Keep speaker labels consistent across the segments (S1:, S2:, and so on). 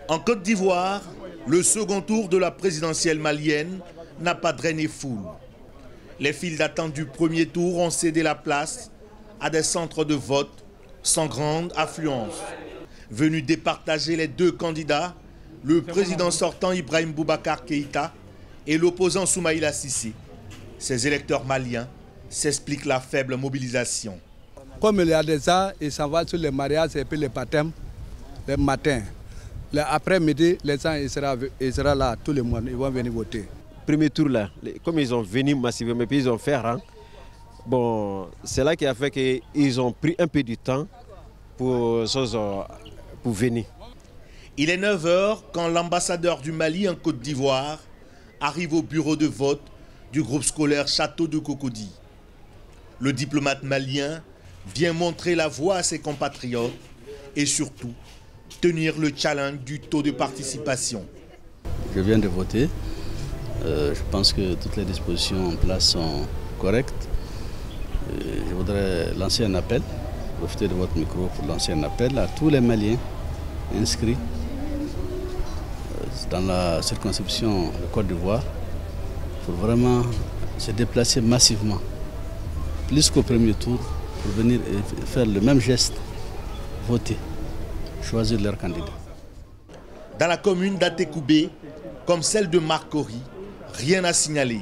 S1: En Côte d'Ivoire, le second tour de la présidentielle malienne n'a pas drainé foule. Les files d'attente du premier tour ont cédé la place à des centres de vote sans grande affluence. Venu départager les deux candidats, le président sortant Ibrahim Boubacar Keïta et l'opposant Soumaïla Cissé. Ces électeurs maliens s'expliquent la faible mobilisation.
S2: Comme il y a des gens, ils s'en vont sur les mariages et puis les baptêmes le matin. L'après-midi, les gens ils seront là tout le monde, ils vont venir voter.
S3: Premier tour là, comme ils ont venu massivement, puis ils ont fait rang. Bon, c'est là qui a fait qu'ils ont pris un peu du temps pour venir.
S1: Il est 9 h quand l'ambassadeur du Mali en Côte d'Ivoire arrive au bureau de vote du groupe scolaire Château de Cocody. Le diplomate malien vient montrer la voie à ses compatriotes et surtout tenir le challenge du taux de participation.
S4: Je viens de voter. Je pense que toutes les dispositions en place sont correctes. Je voudrais lancer un appel, profiter de votre micro pour lancer un appel à tous les Maliens inscrits dans la circonscription de Côte d'Ivoire pour vraiment se déplacer massivement, plus qu'au premier tour, pour venir faire le même geste, voter, choisir leur candidat.
S1: Dans la commune d'Atekoubé, comme celle de Marcory, rien à signaler.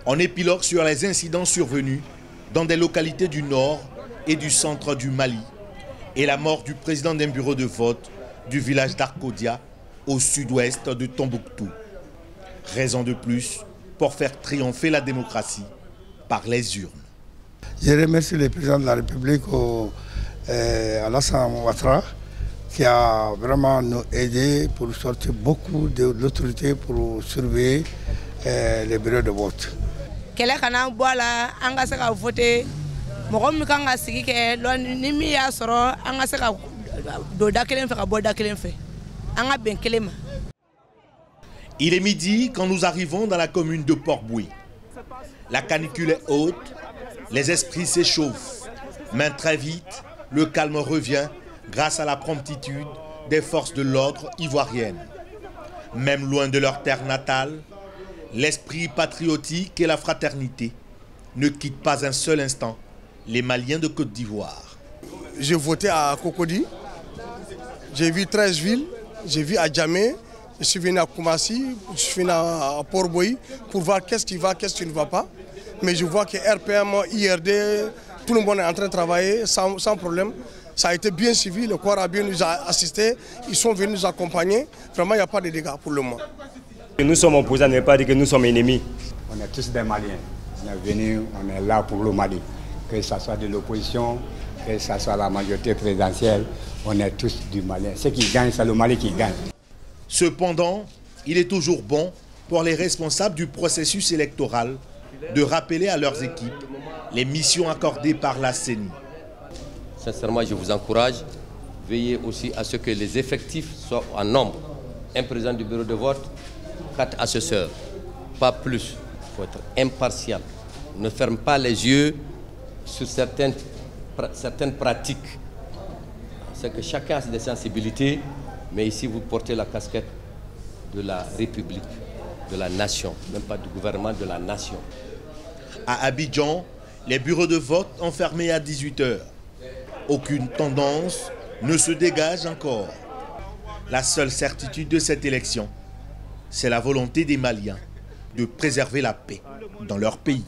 S1: On épilogue sur les incidents survenus dans des localités du nord et du centre du Mali et la mort du président d'un bureau de vote du village d'Arkodia au sud-ouest de Tombouctou. Raison de plus pour faire triompher la démocratie par les urnes.
S5: Je remercie le président de la République, Alassane Ouattara, qui a vraiment nous aidé pour sortir beaucoup de l'autorité pour surveiller les bureaux de vote.
S1: Il est midi quand nous arrivons dans la commune de Port-Boué. La canicule est haute, les esprits s'échauffent. Mais très vite, le calme revient grâce à la promptitude des forces de l'ordre ivoiriennes. Même loin de leur terre natale, l'esprit patriotique et la fraternité ne quittent pas un seul instant les Maliens de Côte d'Ivoire.
S6: J'ai voté à Cocody, j'ai vu 13 villes, j'ai vu à Djamé, je suis venu à Koumassi, je suis venu à Port-Boué pour voir qu'est-ce qui va, qu'est-ce qui ne va pas. Mais je vois que RPM, IRD, tout le monde est en train de travailler sans problème. Ça a été bien suivi, le corps a bien nous assisté, ils sont venus nous accompagner. Vraiment, il n'y a pas de dégâts pour le moment.
S7: Nous sommes opposants, ne veut pas dire que nous sommes ennemis.
S8: On est tous des Maliens. On est venus, on est là pour le Mali. Que ce soit de l'opposition, que ce soit la majorité présidentielle, on est tous du Mali. Ce qui gagne, c'est le Mali qui gagne.
S1: Cependant, il est toujours bon pour les responsables du processus électoral de rappeler à leurs équipes les missions accordées par la CENI.
S9: Sincèrement, je vous encourage. Veillez aussi à ce que les effectifs soient en nombre. Un président du bureau de vote, 4 assesseurs, pas plus. Il faut être impartial. Ne ferme pas les yeux sur certaines pratiques. C'est que chacun a des sensibilités, mais ici vous portez la casquette de la République, de la nation, même pas du gouvernement, de la nation.
S1: À Abidjan, les bureaux de vote ont fermé à 18 h. Aucune tendance ne se dégage encore. La seule certitude de cette élection, c'est la volonté des Maliens de préserver la paix dans leur pays.